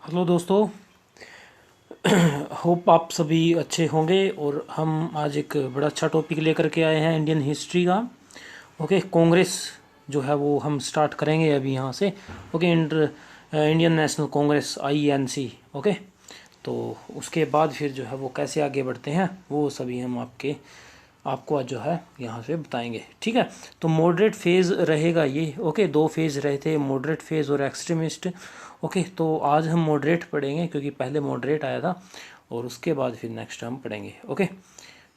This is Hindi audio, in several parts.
हेलो दोस्तों। होप आप सभी अच्छे होंगे। और हम आज एक बड़ा अच्छा टॉपिक लेकर के आए हैं इंडियन हिस्ट्री का। ओके, कांग्रेस जो है वो हम स्टार्ट करेंगे अभी यहाँ से। Okay, Indian national Congress INC। Okay, तो उसके बाद फिर जो है वो कैसे आगे बढ़ते हैं वो सभी हम आपको आज जो है यहाँ से बताएंगे। ठीक है, तो मॉडरेट फेज़ रहेगा ये। ओके, दो फेज़ रहे थे, मॉडरेट फेज़ और एक्सट्रीमिस्ट। ओके, तो आज हम मॉडरेट पढ़ेंगे क्योंकि पहले मॉडरेट आया था और उसके बाद फिर नेक्स्ट हम पढ़ेंगे। ओके,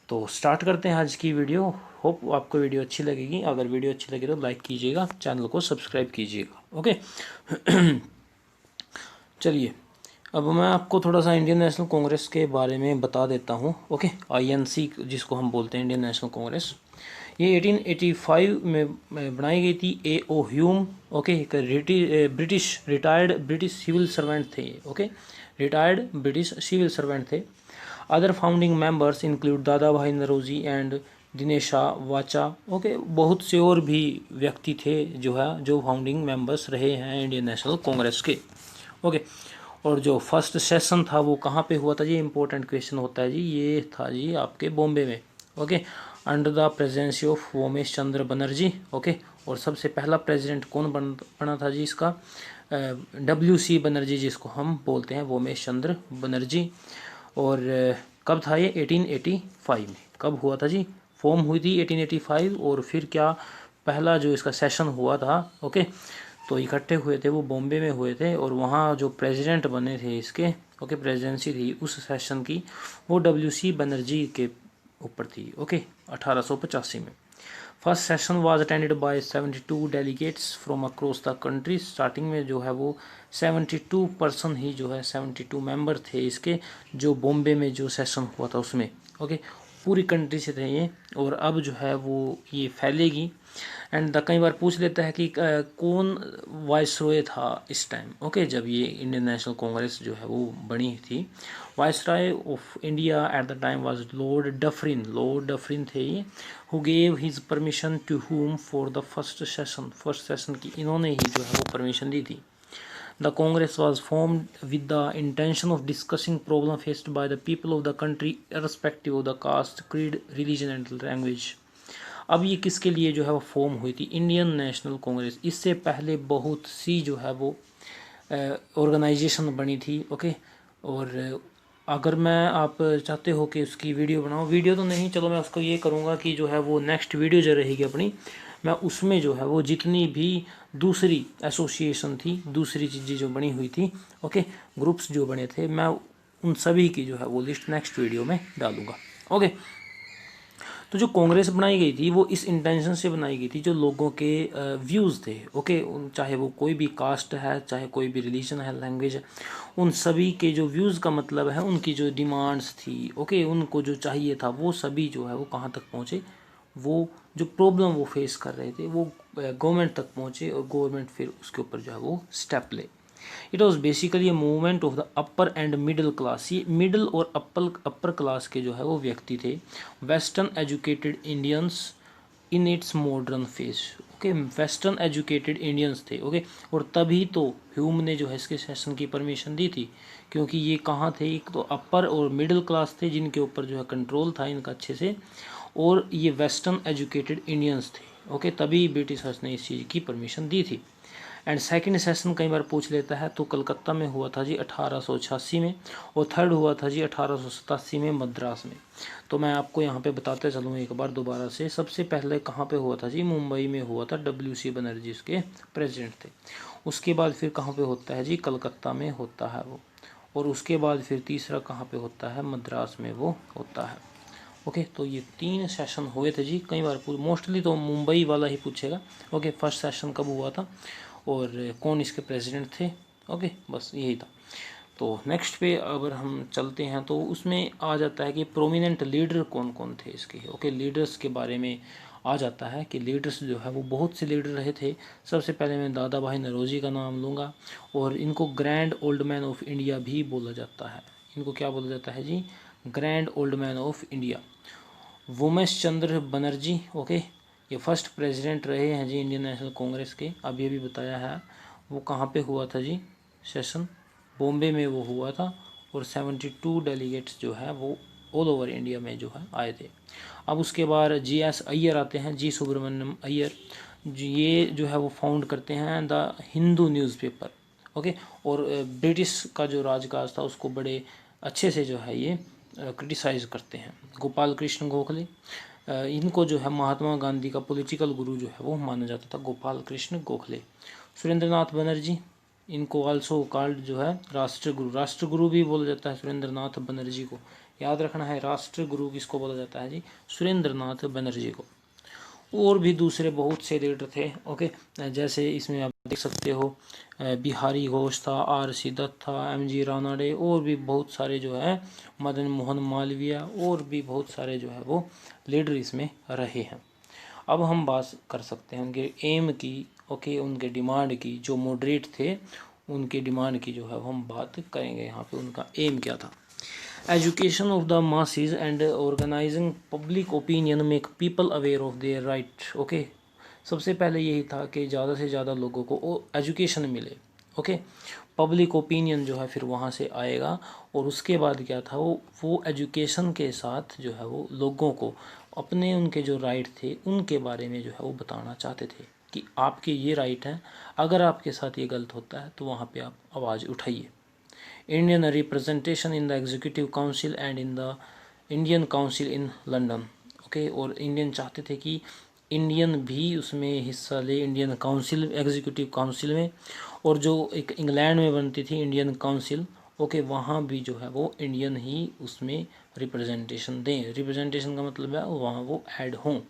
तो स्टार्ट करते हैं आज की वीडियो। होप आपको वीडियो अच्छी लगेगी। अगर वीडियो अच्छी लगे तो लाइक कीजिएगा, चैनल को सब्सक्राइब कीजिएगा। ओके, चलिए अब मैं आपको थोड़ा सा इंडियन नेशनल कांग्रेस के बारे में बता देता हूँ। ओके, INC जिसको हम बोलते हैं इंडियन नेशनल कांग्रेस, ये 1885 में बनाई गई थी। A.O. ह्यूम, ओके, एक British retired British civil servant थे। Okay, retired British civil servant थे। Other founding members include Dadabhai Naoroji and Dinshaw वाचा। ओके, बहुत से और भी व्यक्ति थे जो फाउंडिंग मेंबर्स रहे हैं इंडियन नेशनल कांग्रेस के। ओके, और जो फर्स्ट सेशन था वो कहाँ पे हुआ था जी? इंपॉर्टेंट क्वेश्चन होता है जी। ये था जी आपके बॉम्बे में। Okay, under the presidency of Womesh Chandra Bonnerjee. Okay, और सबसे पहला प्रेसिडेंट कौन बना था जी इसका? WC बनर्जी, जिसको हम बोलते हैं वोमेश चंद्र बनर्जी। और कब था ये? 1885 में। कब हुआ था जी? फॉर्म हुई थी 1885। और फिर क्या पहला जो इसका सेशन हुआ था, ओके, तो इकट्ठे हुए थे वो बॉम्बे में हुए थे। और वहाँ जो प्रेसिडेंट बने थे इसके, ओके, प्रेसिडेंसी थी उस सेशन की, वो WC बनर्जी के ऊपर थी। ओके, 1885 में। First session was attended by 72 delegates from across the country. Starting में जो है वो 72 पर्सन ही जो है 72 मेंबर थे इसके, जो बॉम्बे में जो सेशन हुआ था उसमें। ओके, पूरी कंट्री से थे ये। और अब जो है वो ये फैलेगी। एंड कई बार पूछ लेता है कि कौन वाइसरॉय था इस टाइम। ओके, जब ये इंडियन नेशनल कांग्रेस जो है वो बनी थी। Viceroy of India at the time was Lord Dufferin. Lord Dufferin थे ये, who gave his permission to whom for the first session. First session की इन्होंने ही जो है वो परमिशन दी थी। The Congress was formed with the intention of discussing problems faced by the people of the country irrespective of the caste, creed, religion and language. अब ये किसके लिए जो है वो फॉर्म हुई थी? Indian national Congress. इससे पहले बहुत सी जो है वो ऑर्गेनाइजेशन बनी थी। ओके, और अगर मैं आप चाहते हो कि उसकी वीडियो बनाऊँ, वीडियो तो नहीं, चलो मैं उसको ये करूँगा कि जो है वो नेक्स्ट वीडियो जो रहेगी अपनी, मैं उसमें जो है वो जितनी भी दूसरी एसोसिएशन थी, दूसरी चीज़ें जो बनी हुई थी, ओके, ग्रुप्स जो बने थे, मैं उन सभी की जो है वो लिस्ट नेक्स्ट वीडियो में डालूँगा। ओके, तो जो कांग्रेस बनाई गई थी वो इस इंटेंशन से बनाई गई थी, जो लोगों के व्यूज़ थे। ओके, चाहे वो कोई भी कास्ट है, चाहे कोई भी रिलीजन है, लैंग्वेज है, उन सभी के जो व्यूज़ का मतलब है, उनकी जो डिमांड्स थी, ओके, उनको जो चाहिए था वो सभी जो है वो कहाँ तक पहुँचे। वो जो प्रॉब्लम वो फेस कर रहे थे वो गवर्नमेंट तक पहुँचे और गवर्नमेंट फिर उसके ऊपर जो है वो स्टेप ले। It was basically a movement of the upper and middle class. ये मिडिल और अपर क्लास के जो है वो व्यक्ति थे। Western educated Indians in its modern phase. Okay, western educated Indians थे। ओके, और तभी तो ह्यूम ने जो है इसके सेशन की परमिशन दी थी, क्योंकि ये कहाँ थे? एक तो अपर और मिडिल क्लास थे जिनके ऊपर जो है कंट्रोल था इनका अच्छे से, और ये वेस्टर्न एजुकेटेड इंडियंस थे। ओके, तभी ब्रिटिशर्स ने इस चीज़ की परमिशन दी थी। एंड सेकंड सेशन कई बार पूछ लेता है, तो कलकत्ता में हुआ था जी 1886 में, और थर्ड हुआ था जी 1887 में मद्रास में। तो मैं आपको यहाँ पे बताते चलूँ एक बार दोबारा से। सबसे पहले कहाँ पे हुआ था जी? मुंबई में हुआ था। WC बनर्जी इसके प्रेसिडेंट थे। उसके बाद फिर कहाँ पे होता है जी? कलकत्ता में होता है वो। और उसके बाद फिर तीसरा कहाँ पे होता है? मद्रास में वो होता है। ओके, तो ये 3 सेशन हुए थे जी। कई बार मोस्टली तो मुंबई वाला ही पूछेगा। ओके, फर्स्ट सेशन कब हुआ था और कौन इसके प्रेसिडेंट थे? ओके, बस यही था। तो नेक्स्ट पे अगर हम चलते हैं तो उसमें आ जाता है कि प्रोमिनेंट लीडर कौन कौन थे इसके। ओके, लीडर्स के बारे में आ जाता है कि लीडर्स जो है वो बहुत से लीडर रहे थे। सबसे पहले मैं दादा भाई नौरोजी का नाम लूँगा, और इनको grand old man of India भी बोला जाता है। इनको क्या बोला जाता है जी? Grand old man of India. Womesh Chandra Bonnerjee, okay, ये फर्स्ट प्रेसिडेंट रहे हैं जी इंडियन नेशनल कांग्रेस के। अब ये भी बताया है वो कहाँ पे हुआ था जी सेशन? बॉम्बे में वो हुआ था, और 72 डेलीगेट्स जो है वो ऑल ओवर इंडिया में जो है आए थे। अब उसके बाद GS अय्यर आते हैं, जी सुब्रमण्यम अय्यर, ये जो है वो फाउंड करते हैं द हिंदू न्यूज़पेपर। ओके, और ब्रिटिश का जो राजकाज था उसको बड़े अच्छे से जो है ये क्रिटिसाइज करते हैं। गोपाल कृष्ण गोखले, इनको जो है महात्मा गांधी का पॉलिटिकल गुरु जो है वो माना जाता था, गोपाल कृष्ण गोखले। सुरेंद्रनाथ बनर्जी, इनको आल्सो कॉल्ड जो है राष्ट्रगुरु भी बोला जाता है सुरेंद्रनाथ बनर्जी को। याद रखना है, राष्ट्रगुरु किसको बोला जाता है जी, सुरेंद्रनाथ बनर्जी को। और भी दूसरे बहुत से लीडर थे। ओके, जैसे इसमें आप देख सकते हो बिहारी घोष था, RC दत्त था, MG रानाडे, और भी बहुत सारे जो है, मदन मोहन मालवीय, और भी बहुत सारे जो है वो लीडर इसमें रहे हैं। अब हम बात कर सकते हैं उनके एम की, ओके, उनके डिमांड की। जो मॉडरेट थे उनके डिमांड की जो है वो हम बात करेंगे यहाँ पे, उनका एम क्या था। Education of the masses and organising public opinion make people aware of their right. Okay, सबसे पहले यही था कि ज़्यादा से ज़्यादा लोगों को एजुकेशन मिले। ओके, पब्लिक ओपिनियन जो है फिर वहाँ से आएगा, और उसके बाद क्या था, वो एजुकेशन के साथ जो है वो लोगों को अपने उनके जो राइट थे उनके बारे में जो है वो बताना चाहते थे कि आपके ये राइट हैं, अगर आपके साथ ये गलत होता है तो वहाँ पे आप आवाज़ उठाइए। Indian representation in the executive council and in the Indian council in London. Okay, और इंडियन चाहते थे कि इंडियन भी उसमें हिस्सा ले, इंडियन काउंसिल, एग्जीक्यूटिव काउंसिल में, और जो एक इंग्लैंड में बनती थी इंडियन काउंसिल, ओके, वहाँ भी जो है वो इंडियन ही उसमें रिप्रेजेंटेशन दें। रिप्रेजेंटेशन का मतलब है वहाँ वो ऐड हों।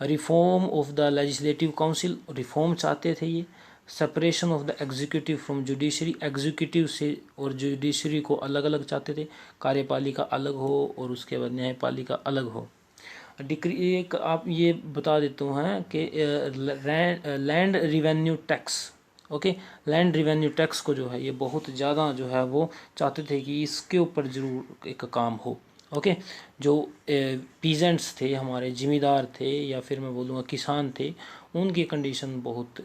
Reform of the legislative council, reform चाहते थे ये। Separation of the executive from judiciary, executive से और जुडिशरी को अलग अलग चाहते थे, कार्यपालिका अलग हो और उसके बाद न्यायपालिका अलग हो। डिक्री, एक आप ये बता देते हैं कि land revenue tax, okay, land revenue tax को जो है ये बहुत ज़्यादा जो है वो चाहते थे कि इसके ऊपर ज़रूर एक काम हो। ओके, जो पीजेंट्स थे, हमारे ज़िम्मेदार थे, या फिर मैं बोलूँगा किसान थे, उनकी कंडीशन बहुत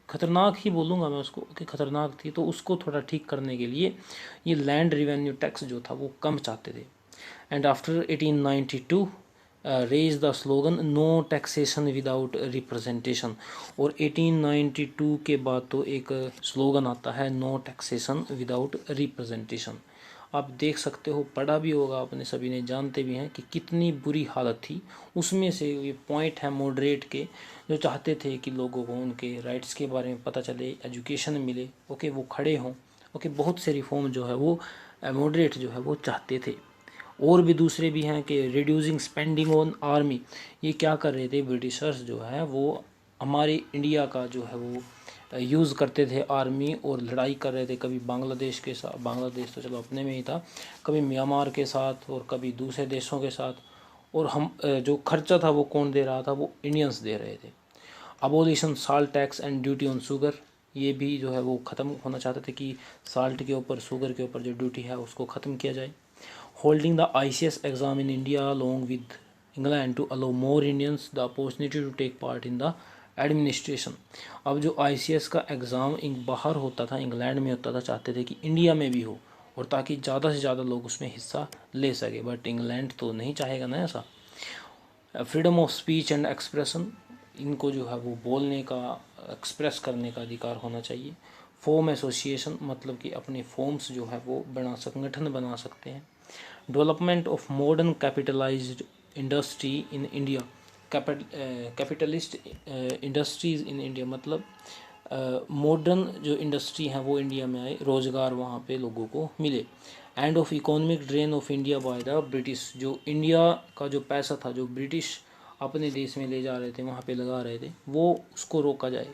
खतरनाक ही बोलूँगा मैं उसको कि खतरनाक थी, तो उसको थोड़ा ठीक करने के लिए ये लैंड रिवेन्यू टैक्स जो था वो कम चाहते थे। And after 1892 raise the slogan no taxation without representation, और 1892 के बाद तो एक स्लोगन आता है नो टैक्सेशन विदाउट रिप्रेजेंटेशन। आप देख सकते हो, पढ़ा भी होगा आपने, सभी ने जानते भी हैं कि कितनी बुरी हालत थी। उसमें से ये पॉइंट है मॉडरेट के, जो चाहते थे कि लोगों को उनके राइट्स के बारे में पता चले, एजुकेशन मिले, ओके, वो खड़े हों। ओके, बहुत से रिफॉर्म जो है वो मॉडरेट जो है वो चाहते थे। और भी दूसरे भी हैं कि रिड्यूसिंग स्पेंडिंग ऑन आर्मी, ये क्या कर रहे थे ब्रिटिशर्स जो है वो हमारे इंडिया का जो है वो यूज़ करते थे आर्मी, और लड़ाई कर रहे थे, कभी बांग्लादेश के साथ, बांग्लादेश तो चलो अपने में ही था, कभी म्यांमार के साथ और कभी दूसरे देशों के साथ, और हम जो खर्चा था वो कौन दे रहा था, वो इंडियंस दे रहे थे। Abolition salt tax and duty on sugar, ये भी जो है वो ख़त्म होना चाहते थे कि साल्ट के ऊपर, शुगर के ऊपर जो ड्यूटी है उसको ख़त्म किया जाए। Holding the ICS exam in India along with England to allow more Indians the opportunity to take part in the administration. अब जो ICS का एग्ज़ाम बाहर होता था, इंग्लैंड में होता था, चाहते थे कि इंडिया में भी हो, और ताकि ज़्यादा से ज़्यादा लोग उसमें हिस्सा ले सके, बट इंग्लैंड तो नहीं चाहेगा ना ऐसा। Freedom of speech and expression, इनको जो है वो बोलने का, एक्सप्रेस करने का अधिकार होना चाहिए। फॉर्म एसोसिएशन, मतलब कि अपने फॉर्म्स जो है वो संगठन बना सकते हैं। Development of modern capitalised industry in India, capitalist industries in India, मतलब मॉडर्न जो इंडस्ट्री हैं वो इंडिया में आए, रोज़गार वहाँ पे लोगों को मिले। End of economic drain of India by the British, जो इंडिया का जो पैसा था जो ब्रिटिश अपने देश में ले जा रहे थे, वहाँ पे लगा रहे थे, वो उसको रोका जाए।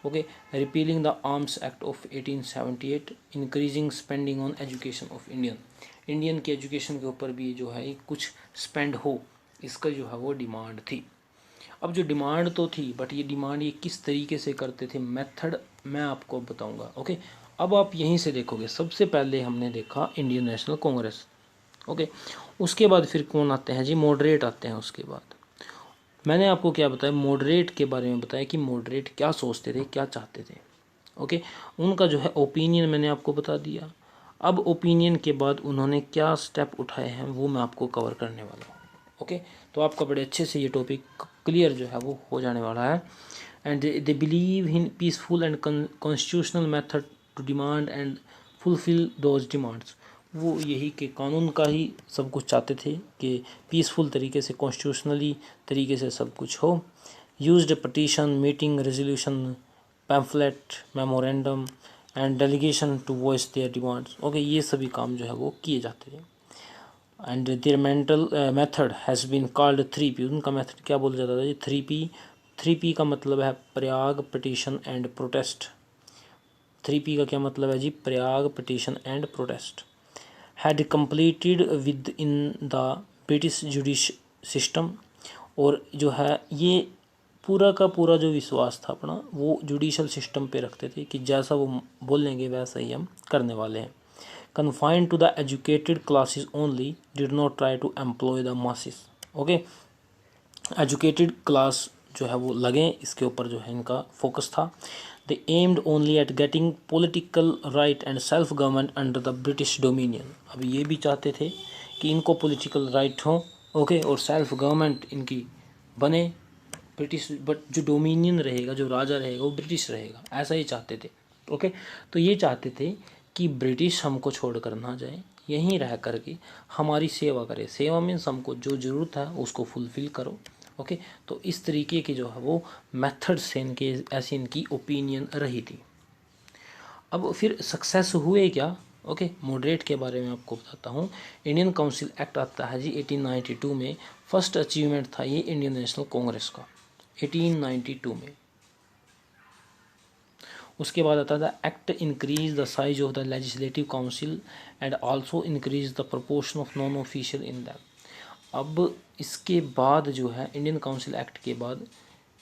Okay, repealing the arms act of 1878, increasing spending on education of Indian की एजुकेशन के ऊपर भी जो है कुछ स्पेंड हो, इसका जो है वो डिमांड थी। अब जो डिमांड तो थी, बट ये डिमांड ये किस तरीके से करते थे, मेथड मैं आपको बताऊंगा। ओके, अब आप यहीं से देखोगे, सबसे पहले हमने देखा इंडियन नेशनल कांग्रेस। ओके, उसके बाद फिर कौन आते हैं जी, मॉडरेट आते हैं। उसके बाद मैंने आपको क्या बताया, मॉडरेट के बारे में बताया कि मॉडरेट क्या सोचते थे, क्या चाहते थे। ओके, उनका जो है ओपिनियन मैंने आपको बता दिया। अब ओपिनियन के बाद उन्होंने क्या स्टेप उठाए हैं वो मैं आपको कवर करने वाला हूँ। ओके, तो आपका बड़े अच्छे से ये टॉपिक क्लियर जो है वो हो जाने वाला है। And they believe in peaceful and constitutional method to demand and fulfil those demands. वो यही के कानून का ही सब कुछ चाहते थे कि पीसफुल तरीके से, कॉन्स्टिट्यूशनली तरीके से सब कुछ हो। Used petition, meeting, resolution, pamphlet, memorandum and delegation to voice their demands. Okay, ये सभी काम जो है वो किए जाते थे। And their method has been called 3P। उनका मेथड क्या बोला जाता था जी? 3P। 3P का मतलब है Prayag, petition and protest. 3P का क्या मतलब है जी? Prayer, petition and protest. Had completed within the British judicial system. और जो है ये पूरा का पूरा जो विश्वास था अपना वो जुडिशल सिस्टम पे रखते थे कि जैसा वो बोलेंगे वैसा ही हम करने वाले हैं। Confined to the educated classes only, did not try to employ the masses. Okay, educated class जो है वो लगें, इसके ऊपर जो है इनका फोकस था। They aimed only at getting political right and self government under the British dominion. अब ये भी चाहते थे कि इनको पॉलिटिकल राइट हो, ओके, और सेल्फ गवर्नमेंट इनकी बने ब्रिटिश, बट जो डोमिनियन रहेगा, जो राजा रहेगा वो ब्रिटिश रहेगा, ऐसा ही चाहते थे। ओके, तो ये चाहते थे कि ब्रिटिश हमको छोड़ कर ना जाए, यहीं रह कर के हमारी सेवा करे। सेवा मीन्स हमको जो ज़रूरत है उसको फुलफ़िल करो। ओके, तो इस तरीके की जो है वो मेथड से इनके, ऐसी इनकी ओपिनियन रही थी। अब फिर सक्सेस हुए क्या? ओके, मॉडरेट के बारे में आपको बताता हूँ। इंडियन काउंसिल एक्ट आता है जी 1892 में। फर्स्ट अचीवमेंट था ये इंडियन नेशनल कांग्रेस का 1892 में। उसके बाद आता था act increase the size of the legislative council and also increase the proportion of non official in that. अब इसके बाद जो है इंडियन काउंसिल एक्ट के बाद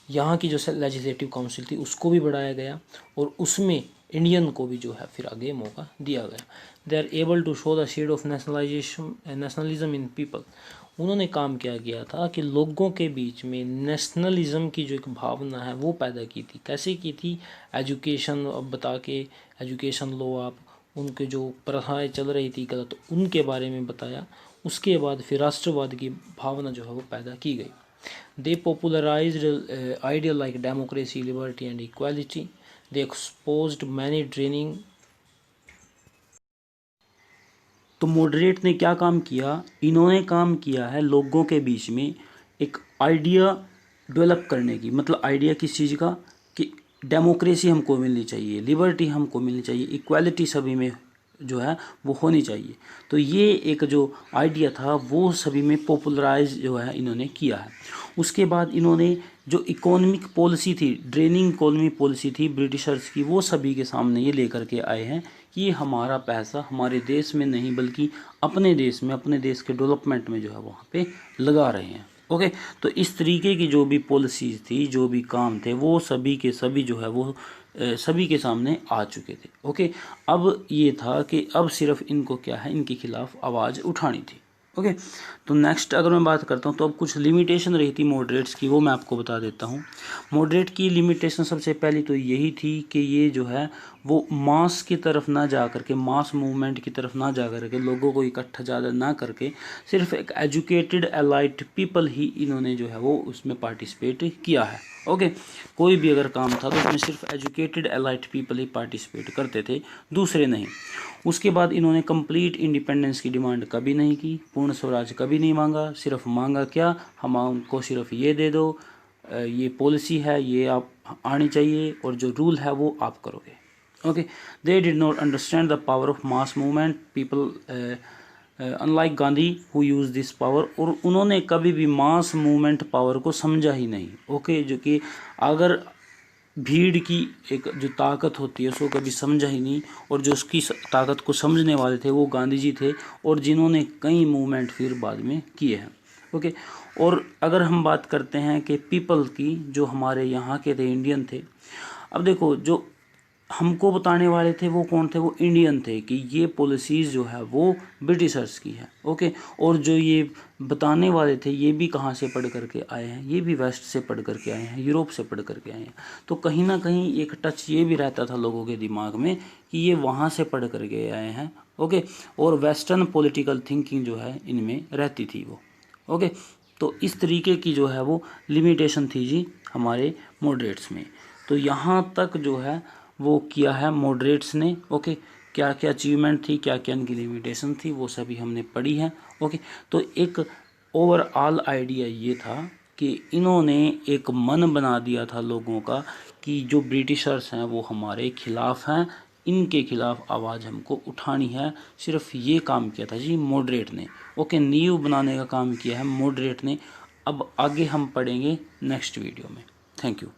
यहाँ की जो लेजिस्लेटिव काउंसिल थी उसको भी बढ़ाया गया और उसमें इंडियन को भी जो है फिर आगे मौका दिया गया। They are able to show the shade of nationalism in people. उन्होंने काम क्या किया था कि लोगों के बीच में नेशनलिज्म की जो एक भावना है वो पैदा की थी। कैसे की थी? एजुकेशन अब बता के, एजुकेशन लो आप, उनके जो प्रथाएं चल रही थी गलत उनके बारे में बताया। उसके बाद फिर राष्ट्रवाद की भावना जो है वो पैदा की गई। They popularized ideas like democracy, liberty and equality. They exposed many draining। तो मॉडरेट ने क्या काम किया? इन्होंने काम किया है लोगों के बीच में एक आइडिया डेवलप करने की। मतलब आइडिया किस चीज़ का? कि डेमोक्रेसी हमको मिलनी चाहिए, लिबर्टी हमको मिलनी चाहिए, इक्वालिटी सभी में जो है वो होनी चाहिए। तो ये एक जो आइडिया था वो सभी में पॉपुलराइज जो है इन्होंने किया है। उसके बाद इन्होंने जो इकोनॉमिक पॉलिसी थी, ड्रेनिंग इकोनॉमी पॉलिसी थी ब्रिटिशर्स की, वो सभी के सामने ये लेकर के आए हैं कि हमारा पैसा हमारे देश में नहीं बल्कि अपने देश में, अपने देश के डेवलपमेंट में जो है वहाँ पे लगा रहे हैं। ओके, तो इस तरीके की जो भी पॉलिसीज़ थी, जो भी काम थे, वो सभी के सभी जो है वो सभी के सामने आ चुके थे। ओके, अब ये था कि अब सिर्फ इनको क्या है, इनके खिलाफ आवाज़ उठानी थी। ओके, तो नेक्स्ट अगर मैं बात करता हूँ तो अब कुछ लिमिटेशन रही थी मॉडरेट्स की, वो मैं आपको बता देता हूँ। मॉडरेट की लिमिटेशन सबसे पहली तो यही थी कि ये जो है वो मास की तरफ ना जा करके, मास मूवमेंट की तरफ ना जा करके, लोगों को इकट्ठा ज़्यादा ना करके, सिर्फ एक एजुकेटेड एलाइट पीपल ही इन्होंने जो है वो उसमें पार्टिसिपेट किया है। ओके, कोई भी अगर काम था तो उसमें सिर्फ एजुकेटेड एलाइट पीपल ही पार्टिसिपेट करते थे, दूसरे नहीं। उसके बाद इन्होंने कंप्लीट इंडिपेंडेंस की डिमांड कभी नहीं की, पूर्ण स्वराज कभी नहीं मांगा। सिर्फ मांगा क्या? हम उनको सिर्फ ये दे दो, ये पॉलिसी है, ये आप आनी चाहिए और जो रूल है वो आप करोगे। Okay, they did not understand the power of mass movement people unlike Gandhi who use this power. और उन्होंने कभी भी मास मूवमेंट पावर को समझा ही नहीं। ओके, जो कि अगर भीड़ की एक जो ताकत होती है उसको कभी समझा ही नहीं, और जो उसकी ताकत को समझने वाले थे वो गांधी जी थे, और जिन्होंने कई मूवमेंट फिर बाद में किए हैं। ओके, और अगर हम बात करते हैं कि पीपल की, जो हमारे यहाँ के थे, इंडियन थे। अब देखो, जो हमको बताने वाले थे वो कौन थे, वो इंडियन थे कि ये पॉलिसीज़ जो है वो ब्रिटिशर्स की है। ओके, और जो ये बताने वाले थे ये भी कहाँ से पढ़ करके आए हैं, ये भी वेस्ट से पढ़ करके आए हैं, यूरोप से पढ़ करके आए हैं। तो कहीं ना कहीं एक टच ये भी रहता था लोगों के दिमाग में कि ये वहाँ से पढ़ करके आए हैं। ओके, और वेस्टर्न पॉलिटिकल थिंकिंग जो है इनमें रहती थी वो। ओके, तो इस तरीके की जो है वो लिमिटेशन थी जी हमारे मॉडरेट्स में। तो यहाँ तक जो है वो किया है मॉडरेट्स ने। ओके, क्या क्या अचीवमेंट थी, क्या क्या इनकी लिमिटेशन थी, वो सभी हमने पढ़ी है। ओके, तो एक ओवरऑल आइडिया ये था कि इन्होंने एक मन बना दिया था लोगों का कि जो ब्रिटिशर्स हैं वो हमारे खिलाफ हैं, इनके खिलाफ आवाज़ हमको उठानी है। सिर्फ ये काम किया था जी मॉडरेट ने। ओके, नींव बनाने का काम किया है मॉडरेट ने। अब आगे हम पढ़ेंगे नेक्स्ट वीडियो में। Thank you.